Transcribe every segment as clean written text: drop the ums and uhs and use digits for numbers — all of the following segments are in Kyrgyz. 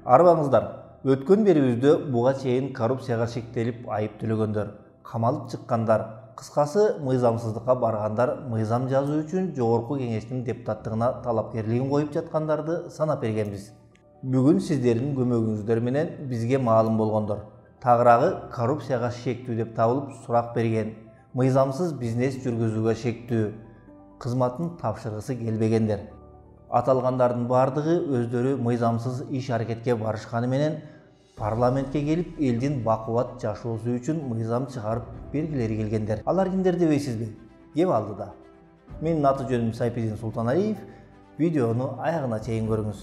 Арбаңыздар, өткөн берүүбүздө буга чейин коррупцияга шектелип айып төлөгөндөр, камалып чыккандар, кыскасы мыйзамсыздыкка баргандар мыйзам жазуу үчүн Жогорку Кеңештин депутаттыгына талапкерлигин коюп жаткандарды санап бергенбиз. Бүгүн сиздердин көмөгүңүздөр менен бизге маалым болгондор, тагыраагы коррупцияга шектүү деп табылып сурак берген, мыйзамсыз бизнес жүргүзүүгө шектүү, кызматын тапшыргысы келбегендер. Аталгандардын бардыгы өздөрү мыйзамсыз иш аракетке барышканы менен парламентке келип элдин бакубат жашоосу үчүн мыйзам чыгарып бергилери келгендер. Алар кимдер дебейсизби? Кеп алдыда. Менин аты жөнүм Сайпидин Султаналиев. Видеону аягына чейин көрүңүз.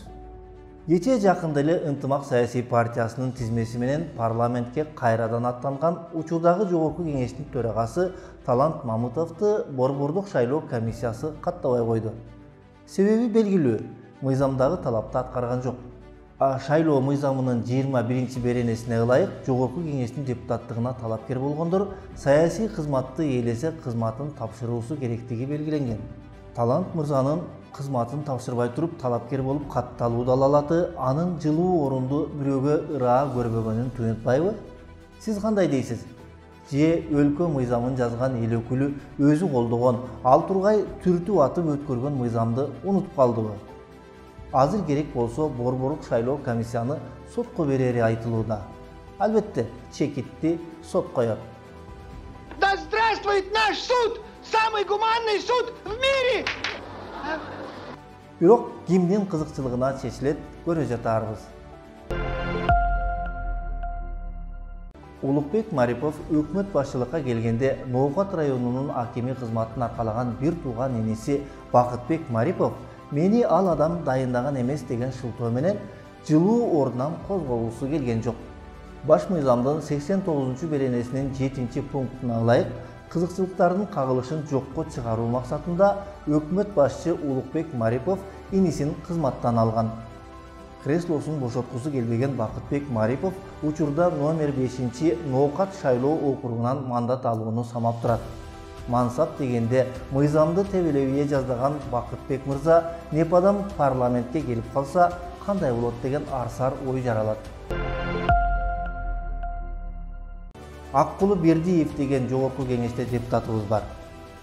Кечээ жакында эле Ынтымак саясий партиясынын тизмеси менен парламентке кайрадан аттанган учурдагы Жогорку Кеңештин төрагасы Талант Мамытовду Борбордук шайлоо комиссиясы каттабай койду. Себеби белгилүү, мыйзамдагы талапты аткарган жок. Шайлоо мыйзамынын 21 беренесине ылайык Жогорку Кеңештин депутаттыгына талапкер болгондор саясий кызматты ээлесе кызматын тапшыруусу керектиги белгиленген. Талант мырзанын кызматын тапшырбай туруп талапкер болуп катталуу далалаты анын жылуу орунду бирөөгө ыраа көрбөгөнүн туюнтпайбы? Сиз кандай дейсиз? Же өлкө мыйзамын жазган эл өкүлү өзү колдогон, ал тургай түртүп атып өткөргөн мыйзамды унутуп калдыбы? Азыр керек болсо Борборлук шайлоо комиссияны сотко берери айтылууда. Албетте, чекитти сот коет. Да здравствует наш суд! Самый гуманный суд в мире! Бирок кимдин кызыкчылыгына чечилет, көрө жатарбыз. Улукбек Марипов өкмөт башчылыкка келгенде Ноокат районунун акими кызматын аркалаган бир тууган энеси Бакытбек Марипов мени ал адам дайындаган эмес деген шылтоо менен жылуу ордунан козголгусу келген жок. Баш мыйзамдын 89 беренесинин 7 пунктуна ылайык кызыкчылыктардын кагылышын жокко чыгаруу максатында өкмөт башчы Улукбек Марипов инисин кызматтан алган. Креслосун бошоткусу келбеген Бакытбек Марипов учурда номер 5 Ноокат шайлоо округунан мандат алууну самап турат. Мансап дегенде мыйзамды тебелебие жаздаган Бакытбек мырза непадам парламентке келип калса кандай болот деген арсар ой жаралат. Аккулу Бердиев деген Жогорку Кеңеште депутатыбыз бар.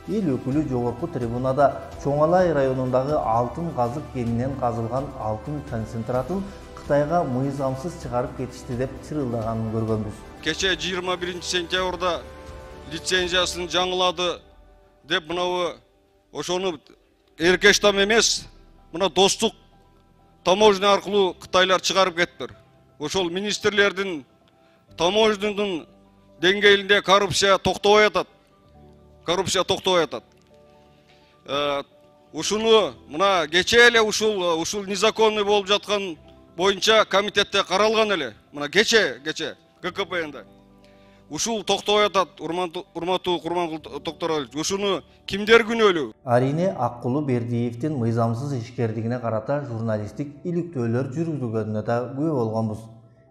Эл өкүлү жогорку трибунада Чоңалай районундагы алтын казык кенинен казылган алтын концентратын Кытайга мыйзамсыз чыгарып кетишти деп чырылдаганын көргөнбүз. Кече 21 сентябрда лицензиясын жаңылады деп мынау ошону эркештам эмес, мына достук таможня аркылуу Кытайлар чыгарып кетиптир. Ошол министрлердин таможнянын деңгээлинде коррупция токтобой атат. Ушуну мына кечээ эле ушул незаконный болуп жаткан боюнча комитетте каралган эле. Мына кечээ ГКПНде. Ушул токтобой атат, урматтуу Курмангул Токторович. Ушуну кимдер күнөөлүү? Арине Аккулу Бердиевдин мыйзамсыз ишкерлигине карата журналисттик иликтөөлөр жүргүзүлгөнүнө да күбө болгонбуз.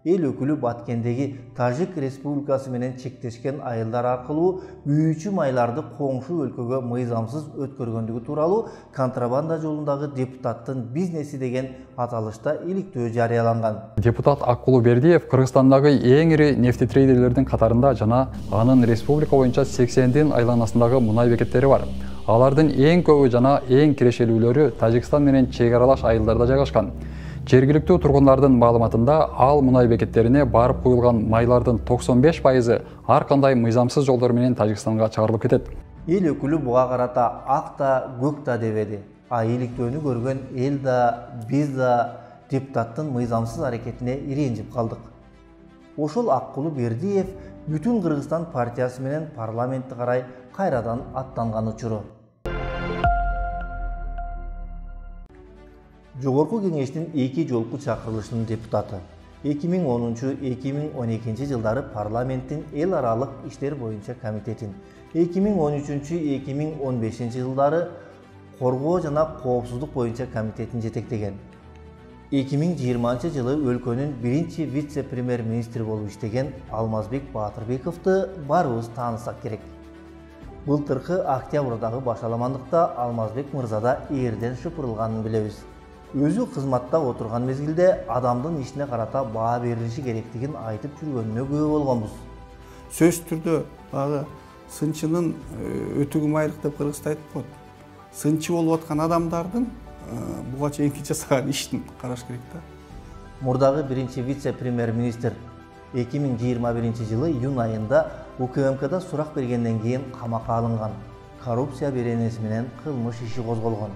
Эл өкүлү Баткендеги Тажик Республикасы менен чектешкен айылдар аркылуу күйүүчү майларды коңшу өлкөгө мыйзамсыз өткөргөндүгү тууралуу контрабанда жолундагы депутаттын бизнеси деген аталышта иликтөө жарыяланган. Депутат Аккулу Бердиев Кыргызстандагы эң ири нефтетрейдерлердин катарында жана анын республика боюнча 80дин айланасындагы мунай бекеттери бар. Алардын эң көбү жана эң кирешелүүлөрү Тажикстан менен чек аралаш айылдарда жайгашкан. Жергиликтүү тургундардын маалыматында ал мунай бекеттерине барып куюлган майлардын 95% ар кандай мыйзамсыз жолдор менен Тажикстанга чыгарылып кетет. Эл өкүлү буга карата ак да көк да дебеди. Иликтөөнү көргөн эл да, биз да депутаттын мыйзамсыз аракетине иренжип калдык. Ошол Аккулу Бердиев бүтүн Кыргызстан партиясы менен парламентти карай кайрадан аттанган учуру. Жогорку Кеңештин 2 жолку чакырылышынын депутаты. 2010-2012 жылдары парламенттин эл аралык иштер боюнча комитетин, 2013-2015 жылдары коргоо жана коопсуздук боюнча комитетин жетектеген. 2020 жылы өлкөнүн биринчи вице-премьер-министри болуп иштеген Алмазбек Баатырбековду баарыбыз таанысак керек. Былтыркы октябрдагы башаламандыкта Алмазбек мырзада эрден шыпырылганын билебиз. өзү кызматта отурган мезгилде адамдын ишине карата баа берилиши керектигин айтып жүргөнүнө күбө болгонбуз. Сөзсүз түрдө баягы сынчынын өтүгү майрык деп кыргызда айтып коет. Сынчы болуп аткан адамдардын буга чейинки жасаган ишин караш керек да. Мурдагы биринчи вице-премьер-министр 2021 жылы июнь айында УКМКда сурак бергенден кийин камакка алынган. Коррупция беренеси менен кылмыш иши козголгон.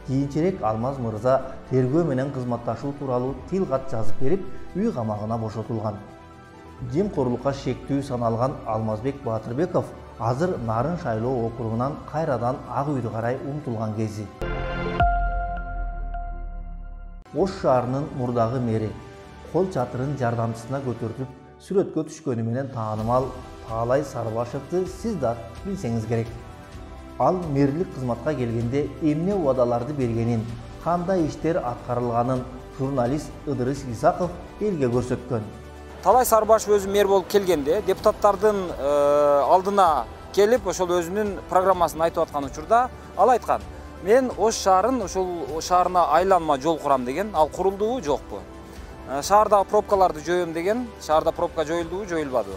Кийинчерээк Алмаз мырза тергөө менен кызматташуу тууралуу тил кат жазып берип, үй камагына бошотулган. Жемкорлукка шектүү саналган Алмазбек Батырбеков азыр Нарын шайлоо округунан кайрадан Ак үйдү карай умтулган кези. Ош шаарынын мурдагы мэри кол чатырын жардамчысына көтөртүп сүрөткө түшкөнү менен таанымал Таалай Сарыбашевди сиз да билсеңиз керек. Ал мэрлик кызматка келгенде эмне убадаларды бергенин, кандай иштер аткарылганын журналист Ыдырыс Исаков элге көрсөткөн. Таалай Сарыбашев өзү мэр болуп келгенде депутаттардын алдына келип ошол өзүнүн программасын айтып аткан учурда ал айткан: "Мен Ош шаарын ошол шаарына айланма жол курам" деген. Ал курулдубу, жокпу? Шаардагы пробкаларды жоём деген. Шаарда пробка жоюлдубу, жоюлбадыбы?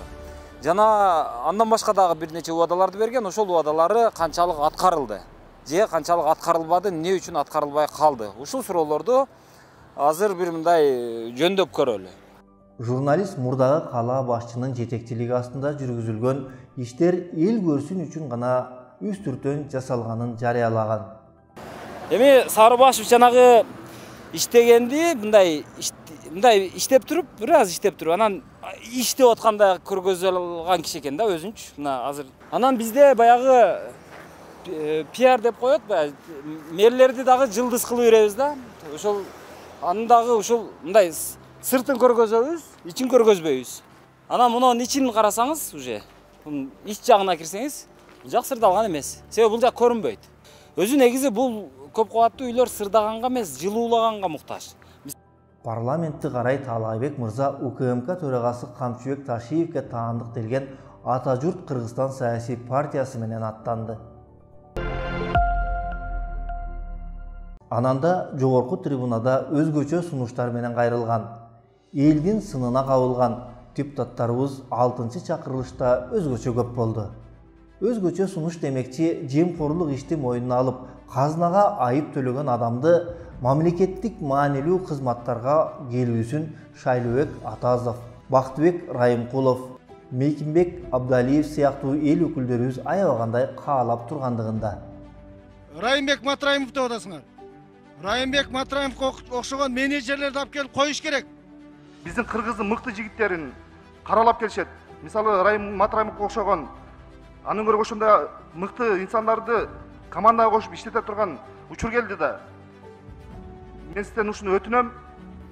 Жана андан башка дагы бир нече убадаларды берген. Ошол убадалары канчалык аткарылды? Же канчалык аткарылбады, эмне үчүн аткарылбай калды? Ушул суроолорду азыр бир мындай жөндөп көрөлү. Журналист мурдагы кала башчынын жетекчилиги астында жүргүзүлгөн иштер эл көрсүн үчүн гана үстүртөн жасалганын жарыялаган. Эми Сарыбашев жанагы иштегенди мындай иштеп туруп, бир аз иштеп туруп, анан иштеп атканда көргөзө алган киши экен да өзүнчү. Мына азыр. Анан бизде баягы пиар деп коет, мэрлерди дагы жылдыз кылып беребиз да. Ошол аны дагы ушул мындай сыртын көргөзөбүз, ичин көргөзбөйбүз. Анан мунун ичин карасаңыз, уже ич жагына кирсеңиз, жак сырдалган эмес. Себеби бул жак көрүнбөйт. Өзү негизи бул көп кабаттуу үйлөр сырдаганга эмес, жылуулаганга муктаж. Парламентти карай Таалайбек мырза УКМК төрагасы Камчыбек Ташиевке таандык делген Ата журт Кыргызстан саясий партиясы менен аттанды. Ананда жогорку трибунада өзгөчө сунуштар менен кайрылган. Элдин сынына кабылган депутаттарыбыз 6-чакырылышта өзгөчө көп болду. Өзгөчө сунуш демекчи жемкорлук ишти мойнуна алып, казынага айып төлөгөн адамды мамлекеттик маанилүү кызматтарга келүүсүн Шайлообек Атазов, Бактыбек Райымкулов, Мекимбек Абдалиев сыяктуу эл өкүлдөрүбүз аябагандай каалап тургандыгында. Райымбек Матраимов деп атасыңар. Райымбек Матраимовго окшогон менеджерлерди алып келип коюш керек. Биздин кыргыздын мыкты жигиттерин каралап келишет. Мисалы Райым Матраимовго окшогон анын көрө ошондой мыкты инсандарды командага кошуп иштете турган учур келди да. Мен сизден ушуну өтүнөм.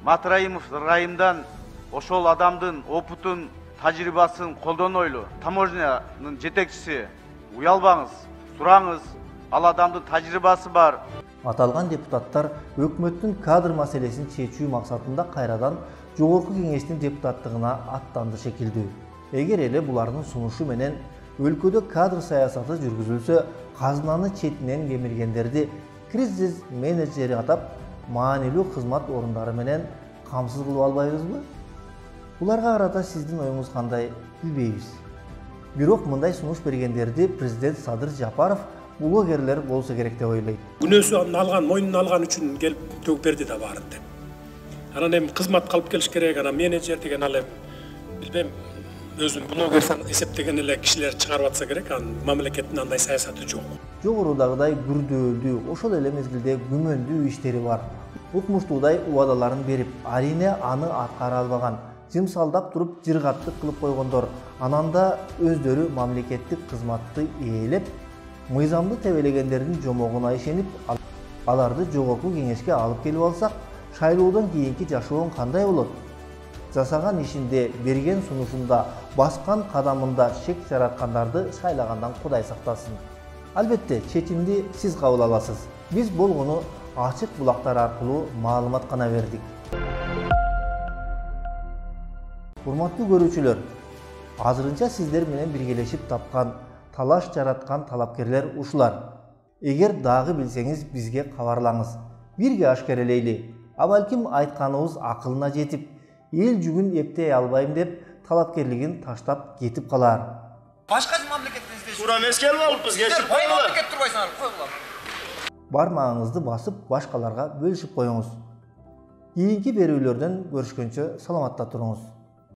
Матраимов Райымдан ошол адамдын опутун, тажрыйбасын колдонойлу. Таможнянын жетекчиси, уялбаңыз, сураңыз. Ал адамдын тажрыйбасы бар. Аталган депутаттар өкмөттүн кадр маселесин чечүү максатында кайрадан жогорку кеңештин депутаттыгына аттанды шекилдүү. Эгер эле булардын сунушу менен өлкөдө кадр саясаты жүргүзүлсө, казынаны четинен кемиргендерди кризис менеджери атап, маанилүү кызмат орундары менен камсыз кылып албайбызбы? Буларга карата сиздин оюңуз кандай билбейбиз. Бирок мындай сунуш бергендерди президент Садыр Жапаров блогерлер болсо керек деп ойлойт. Күнөөсүн алган, мойнуна алган үчүн келип төгүп берди да баарын деп. Анан эми кызмат калып келиш керек, анан менеджер деген ал эми билбейм, өзүн блогер эсептеген эле кишилер чыгарып атса керек, анын мамлекеттин андай саясаты жок. Жогорудагыдай күрдөөлдүү, ошол эле мезгилде күмөндүү иштери бар. Укмуштуудай убадаларын берип, арине аны аткара албаган, жымсалдап туруп жыргаттык кылып койгондор, ананда өздөрү мамлекеттик кызматты ээлеп, мыйзамды тебелегендердин жомогуна ишенип, аларды жогорку кеңешке алып келип алсак, шайлоодон кийинки жашоон кандай болот? Жасаган ишинде, берген сунушунда, баскан кадамында шек жараткандарды шайлагандан Кудай сактасын. Албетте, чечимди сиз кабыл аласыз. Биз болгону ачык булактар аркылуу маалымат гана бердик. Урматтуу көрүүчүлөр, азырынча сиздер менен биргелешип тапкан, талаш жараткан талапкерлер ушулар. Эгер дагы билсеңиз бизге кабарлаңыз. бирге ашкерелейли. А балким айтканыбыз акылына жетип, эл жүгүн эптей албайм деп талапкерлигин таштап кетип калар. Башка мамлекеттен издеш. Туура эмес келип алыппыз, кечирип койгула. Мамлекет турбайсыңар, койгула. Бармагыңызды басып, башкаларга бөлүшүп коюңуз. Кийинки берүүлөрдөн көрүшкөнчө саламатта туруңуз.